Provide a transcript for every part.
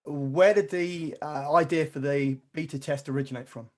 Where did the idea for the beta test originate from?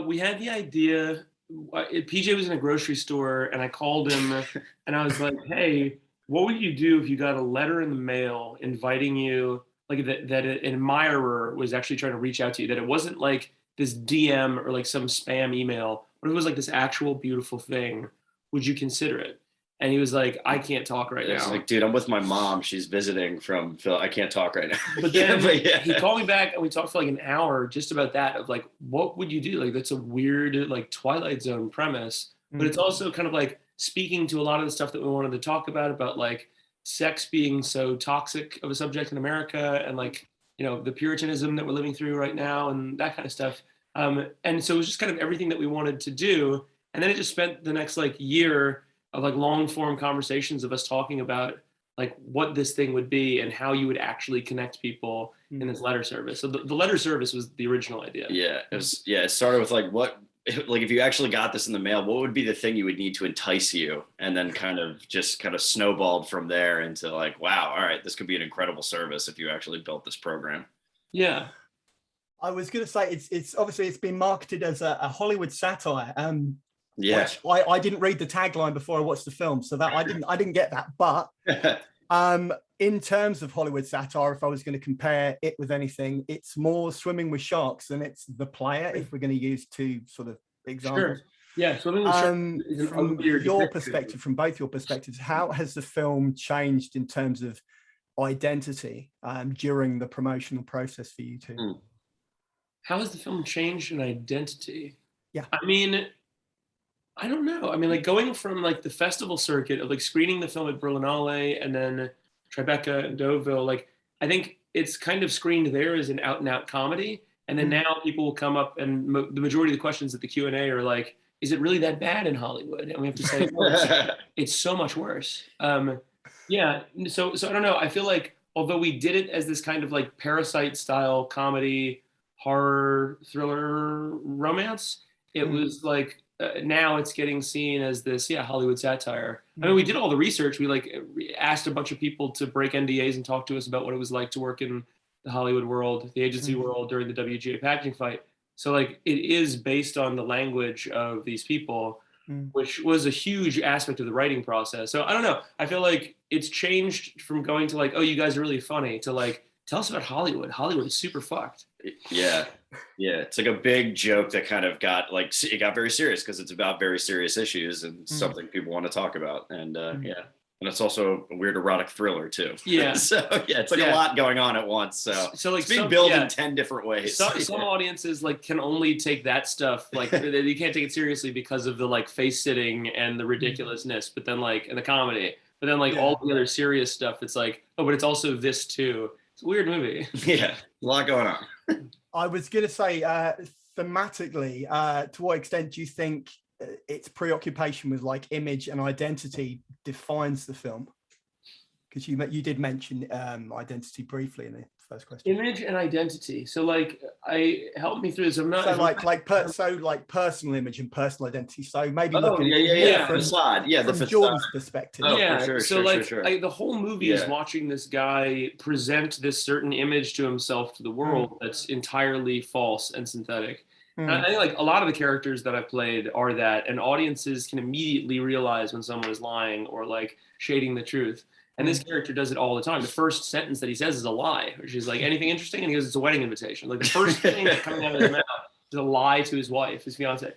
We had the idea. PJ was in a grocery store, and I called him, and I was like, "Hey, what would you do if you got a letter in the mail inviting you, like that an admirer was actually trying to reach out to you? That it wasn't like this DM or like some spam email, but it was like this actual beautiful thing. Would you consider it?" And he was like, "I can't talk right It's now." like, dude, I'm with my mom. She's visiting from Phil. I can't talk right now. But then he called me back and we talked for like an hour just about that of like, what would you do? Like, that's a weird, like Twilight Zone premise, but it's also kind of like speaking to a lot of the stuff that we wanted to talk about like sex being so toxic of a subject in America and like, the Puritanism that we're living through right now and that kind of stuff. And so it was just kind of everything that we wanted to do. And then it just spent the next like year of like long form conversations of us talking about like what this thing would be and how you would actually connect people in this letter service. So the letter service was the original idea. Yeah, it started with like like if you actually got this in the mail, what would be the thing you would need to entice you? And then kind of snowballed from there into like, wow, all right, this could be an incredible service if you actually built this program. Yeah. I was going to say it's obviously it's been marketed as a Hollywood satire. Yeah, which I didn't read the tagline before I watched the film, so that I didn't get that. But in terms of Hollywood satire, if I was going to compare it with anything, it's more Swimming with Sharks than it's The Player. If we're going to use two sort of examples. Sure. Yeah. Swimming with Sharks is from your perspective, from both your perspectives, how has the film changed in terms of identity during the promotional process for you two? How has the film changed in identity? Yeah. I mean, I don't know. I mean, like going from like the festival circuit of like screening the film at Berlinale and then Tribeca and Deauville, like I think it's kind of screened there as an out and out comedy. And then now people will come up and the majority of the questions at the Q&A are like, is it really that bad in Hollywood? And we have to say, it's so much worse. Yeah. So I don't know. I feel like although we did it as this kind of like Parasite style comedy, horror, thriller, romance, it was like, now it's getting seen as this Hollywood satire. I mean, we did all the research. We like asked a bunch of people to break NDAs and talk to us about what it was like to work in the Hollywood world, the agency world during the WGA packaging fight. So like it is based on the language of these people, which was a huge aspect of the writing process. So I don't know, I feel like it's changed from going to like, oh, you guys are really funny, to like, tell us about Hollywood is super fucked. Yeah, it's like a big joke that kind of got like, it got very serious because it's about very serious issues and something people want to talk about. And and it's also a weird erotic thriller too. Yeah. So it's like a lot going on at once. So like it's being billed in 10 different ways. Some audiences like can only take that stuff, like you can't take it seriously because of the like face sitting and the ridiculousness, but then like in the comedy, but then like all the other serious stuff, it's like, oh, but it's also this too. It's a weird movie. Yeah, a lot going on. I was going to say, thematically, to what extent do you think its preoccupation with like image and identity defines the film? Because you did mention identity briefly in the first question. Image and identity. So like, help me through this. I'm not like personal image and personal identity. So maybe looking from facade. Yeah, from Jordan's perspective. Like the whole movie is watching this guy present this certain image to himself to the world that's entirely false and synthetic. And I think like a lot of the characters that I've played are that, and audiences can immediately realize when someone is lying or like shading the truth. And this character does it all the time. The first sentence that he says is a lie, which is like, anything interesting? And he goes, it's a wedding invitation. Like the first thing that's coming out of his mouth is a lie to his wife, his fiance.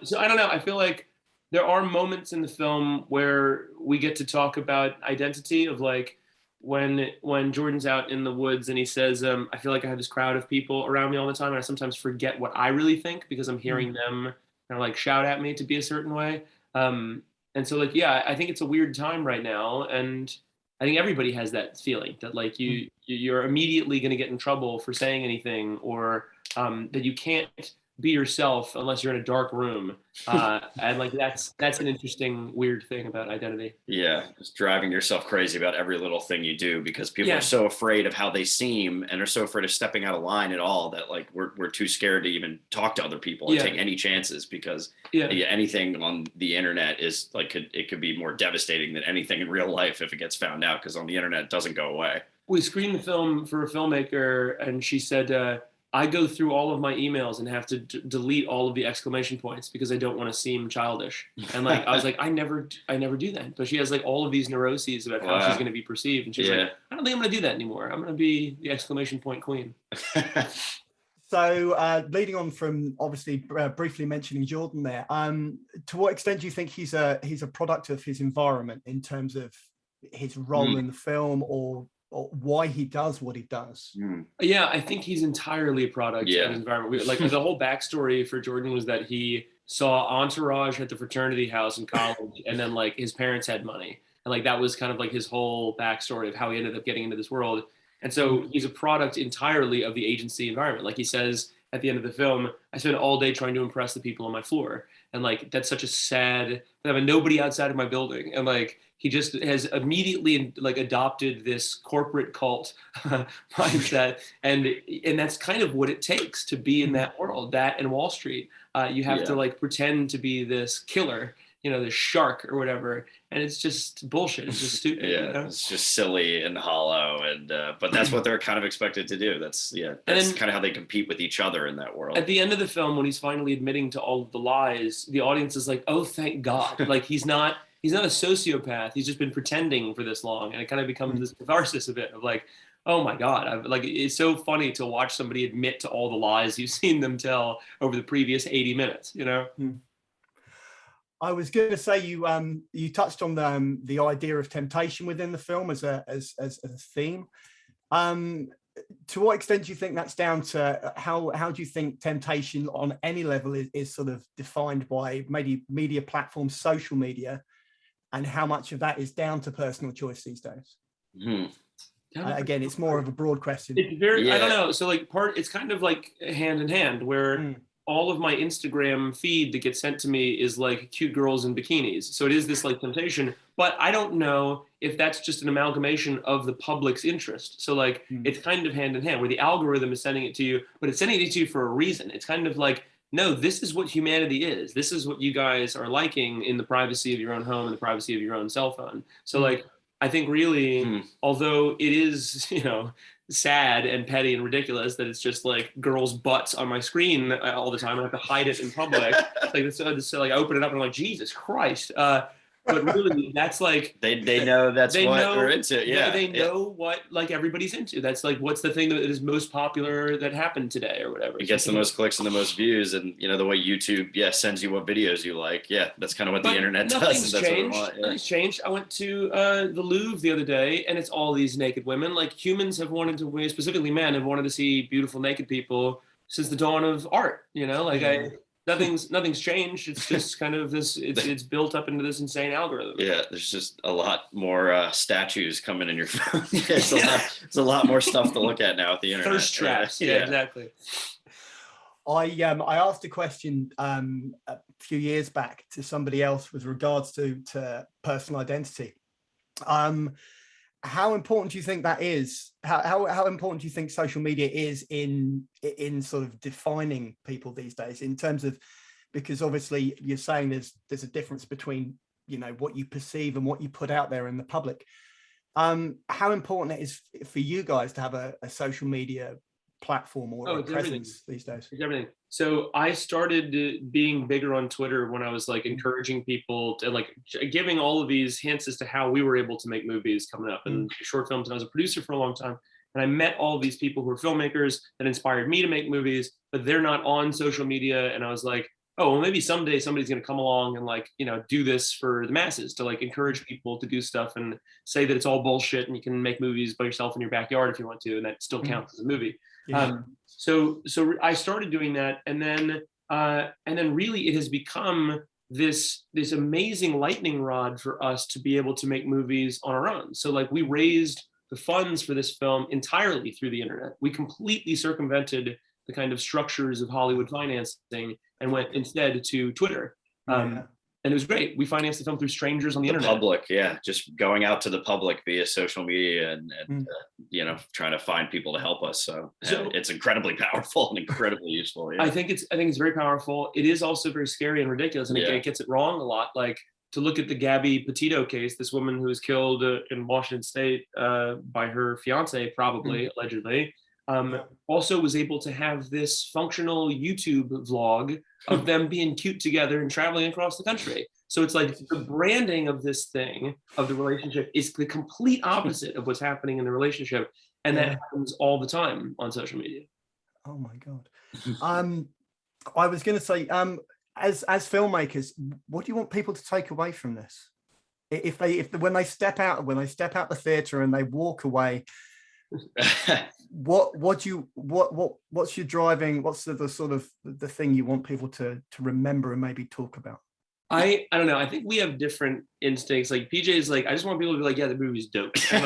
So I don't know. I feel like there are moments in the film where we get to talk about identity of like when Jordan's out in the woods and he says, I feel like I have this crowd of people around me all the time. And I sometimes forget what I really think because I'm hearing them kind of like shout at me to be a certain way. And so like, I think it's a weird time right now. And I think everybody has that feeling that like you're immediately going to get in trouble for saying anything, or that you can't be yourself unless you're in a dark room. And like that's an interesting, weird thing about identity. Yeah, just driving yourself crazy about every little thing you do because people are so afraid of how they seem and are so afraid of stepping out of line at all that like we're too scared to even talk to other people and take any chances because anything on the internet is like it could be more devastating than anything in real life if it gets found out, because on the internet it doesn't go away. We screened the film for a filmmaker, and she said, I go through all of my emails and have to delete all of the exclamation points because I don't want to seem childish. And like, I was like, I never do that. But she has like all of these neuroses about how she's going to be perceived. And she's like, I don't think I'm going to do that anymore. I'm going to be the exclamation point queen. So leading on from obviously briefly mentioning Jordan there, to what extent do you think he's a product of his environment in terms of his role in the film, or why he does what he does? Yeah, I think he's entirely a product of his environment. Like the whole backstory for Jordan was that he saw Entourage at the fraternity house in college, and then like his parents had money, and like that was kind of like his whole backstory of how he ended up getting into this world. And so he's a product entirely of the agency environment. Like he says at the end of the film, I spent all day trying to impress the people on my floor. And like, that's such a sad, I have nobody outside of my building. And like, he just has immediately like adopted this corporate cult mindset. And that's kind of what it takes to be in that world, that and Wall Street. You have to like pretend to be this killer, the shark or whatever, and it's just bullshit. It's just stupid. It's just silly and hollow, and but that's what they're kind of expected to do. That's kind of how they compete with each other in that world. At the end of the film, when he's finally admitting to all of the lies, the audience is like, "Oh, thank God!" Like he's not a sociopath. He's just been pretending for this long, and it kind of becomes this catharsis a bit of like, oh my God, it's so funny to watch somebody admit to all the lies you've seen them tell over the previous 80 minutes. I was going to say you touched on the idea of temptation within the film as a theme. To what extent do you think that's down to how do you think temptation on any level is sort of defined by maybe media platforms, social media, and how much of that is down to personal choice these days? Again, it's more of a broad question. It's very I don't know. So like it's kind of like hand in hand where. All of my Instagram feed that gets sent to me is like cute girls in bikinis. So it is this like temptation, but I don't know if that's just an amalgamation of the public's interest. So like it's kind of hand in hand where the algorithm is sending it to you, but it's sending it to you for a reason. It's kind of like, no, this is what humanity is. This is what you guys are liking in the privacy of your own home and the privacy of your own cell phone. So like, I think really, although it is, sad and petty and ridiculous that it's just like girls' butts on my screen all the time. I have to hide it in public. Like I open it up and I'm like, Jesus Christ. But really, that's like they know that's what we're into. Yeah, they know what like everybody's into. That's like what's the thing that is most popular that happened today or whatever. It gets the most clicks and the most views, and the way YouTube sends you what videos you like. Yeah, that's kind of what the internet does. Nothing's changed. Nothing's changed. I went to the Louvre the other day, and it's all these naked women. Like humans have wanted to, specifically men, have wanted to see beautiful naked people since the dawn of art. Nothing's changed. It's just kind of this. It's built up into this insane algorithm. Yeah, there's just a lot more statues coming in your phone. There's a lot more stuff to look at now with the internet. Thirst traps. Yeah, exactly. I asked a question a few years back to somebody else with regards to personal identity. How important do you think that is? How important do you think social media is in sort of defining people these days in terms of, because obviously you're saying there's a difference between what you perceive and what you put out there in the public. How important it is for you guys to have a social media platform or a presence these days? It's everything. So I started being bigger on Twitter when I was like encouraging people to like giving all of these hints as to how we were able to make movies coming up and short films. And I was a producer for a long time. And I met all of these people who were filmmakers that inspired me to make movies, but they're not on social media. And I was like, oh, well, maybe someday somebody's going to come along and like, do this for the masses, to like encourage people to do stuff and say that it's all bullshit and you can make movies by yourself in your backyard if you want to, and that still counts as a movie. Yeah. So I started doing that, and then really it has become this amazing lightning rod for us to be able to make movies on our own. So like we raised the funds for this film entirely through the internet. We completely circumvented the kind of structures of Hollywood financing and went instead to Twitter. And it was great. We financed the film through strangers on the internet. Public, just going out to the public via social media and trying to find people to help us. So it's incredibly powerful and incredibly useful. Yeah. I think it's very powerful. It is also very scary and ridiculous, and it gets it wrong a lot. Like to look at the Gabby Petito case, this woman who was killed in Washington State by her fiance, probably, allegedly, also was able to have this functional YouTube vlog of them being cute together and traveling across the country. So it's like the branding of this thing, of the relationship, is the complete opposite of what's happening in the relationship. And that happens all the time on social media. Oh my God. I was going to say, as filmmakers, what do you want people to take away from this? When they step out the theater and they walk away, what's your driving? What's the sort of the thing you want people to remember and maybe talk about? I don't know. I think we have different instincts. Like PJ is like, I just want people to be like, yeah, the movie's dope. And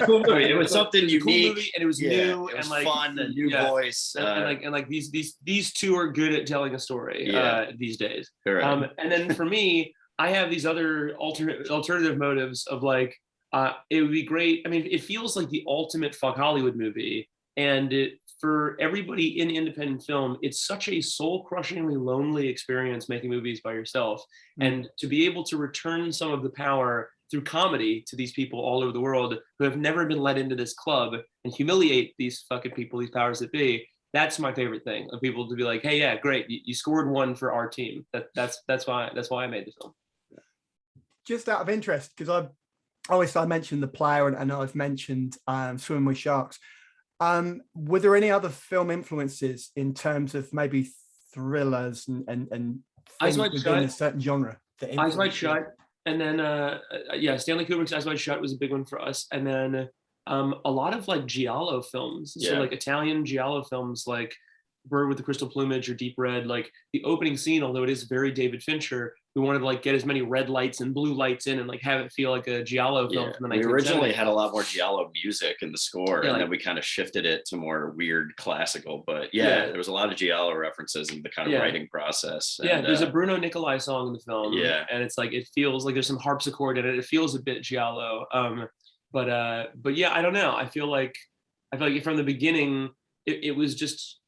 Cool movie. It was something unique, cool movie, and it was new, it was and like fun, a new voice, and like these two are good at telling a story these days. Right. And then for me, I have these other alternative motives of like, it would be great. I mean, it feels like the ultimate fuck Hollywood movie, and for everybody in independent film, it's such a soul-crushingly lonely experience making movies by yourself. And to be able to return some of the power through comedy to these people all over the world who have never been let into this club and humiliate these fucking people, these powers that be, that's my favorite thing, of people to be like, hey, yeah, great, you scored one for our team. That's why I made the film. Just out of interest, because I mentioned The Player and I've mentioned Swimming with Sharks. Were there any other film influences in terms of maybe thrillers and Eyes Wide Shut, a certain genre? Eyes Wide Shut, and then Stanley Kubrick's Eyes Wide Shut was a big one for us, and then a lot of like giallo films, so like Italian giallo films like Bird with the Crystal Plumage or Deep Red. Like the opening scene, although it is very David Fincher, we wanted to like get as many red lights and blue lights in and like have it feel like a giallo film from the 1970s. We originally had a lot more giallo music in the score, and then we kind of shifted it to more weird classical. But there was a lot of giallo references in the kind of writing process. And, there's a Bruno Nicolai song in the film. And it's like, it feels like there's some harpsichord in it. It feels a bit giallo. But yeah, I don't know. I feel like from the beginning, it was just,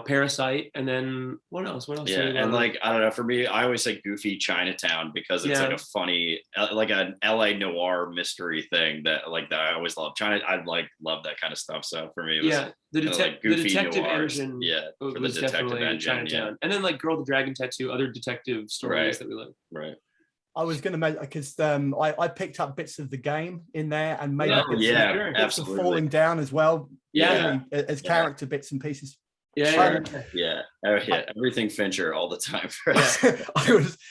Parasite, and then what else? And like, I don't know, for me, I always say goofy Chinatown, because it's like a funny, like an LA noir mystery thing that I always love. I love that kind of stuff. So for me, it was the detective noirs. engine. For the detective engine, Chinatown. And then like Girl with the Dragon Tattoo, other detective stories that we love. Right. I was going to make, because I picked up bits of The Game in there, and maybe bits of Falling Down as well. As character bits and pieces. Everything Fincher all the time.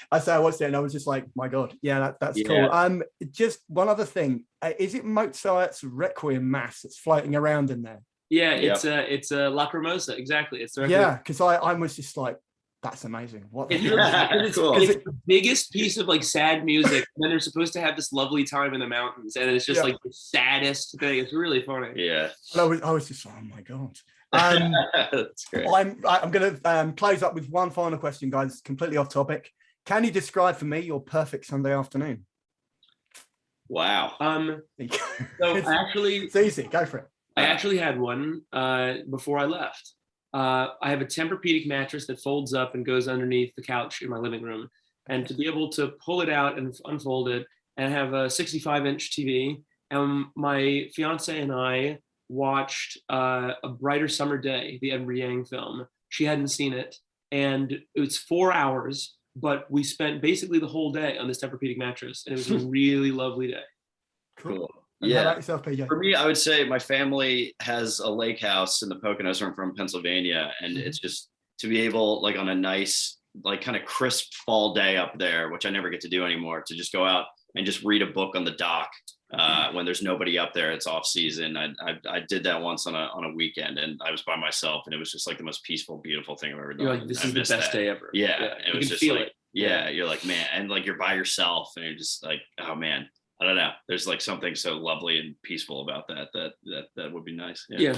I watched it and I was just like, my God, that's cool. Just one other thing, is it Mozart's Requiem Mass that's floating around in there? It's a Lacrimosa, exactly. It's because I was just like, that's amazing. What? It's the biggest piece of like sad music. And then they're supposed to have this lovely time in the mountains, and it's just like the saddest thing. It's really funny. Yeah. And I was just like, oh my God. That's great. I'm going to close up with one final question, guys. Completely off topic. Can you describe for me your perfect Sunday afternoon? Wow. So it's easy. Go for it. I actually had one before I left. I have a Tempur-Pedic mattress that folds up and goes underneath the couch in my living room, and to be able to pull it out and unfold it, and have a 65-inch TV. And my fiance and I watched A Brighter Summer Day, the Edward Yang film. She hadn't seen it, and it was 4 hours, but we spent basically the whole day on this Tempur-Pedic mattress, and it was a really lovely day. Cool. And how about yourself, PJ? For me, I would say my family has a lake house in the Poconos, where I'm from, Pennsylvania, and it's just to be able, like on a nice, like kind of crisp fall day up there, which I never get to do anymore, to just go out and just read a book on the dock. When there's nobody up there, it's off season. I did that once on a weekend, and I was by myself, and it was just like the most peaceful, beautiful thing I've ever done. You're like, this is the best day ever. It was just like, you're like, man, and like you're by yourself, and you're just like, oh man, I don't know. There's like something so lovely and peaceful about that would be nice. Yeah.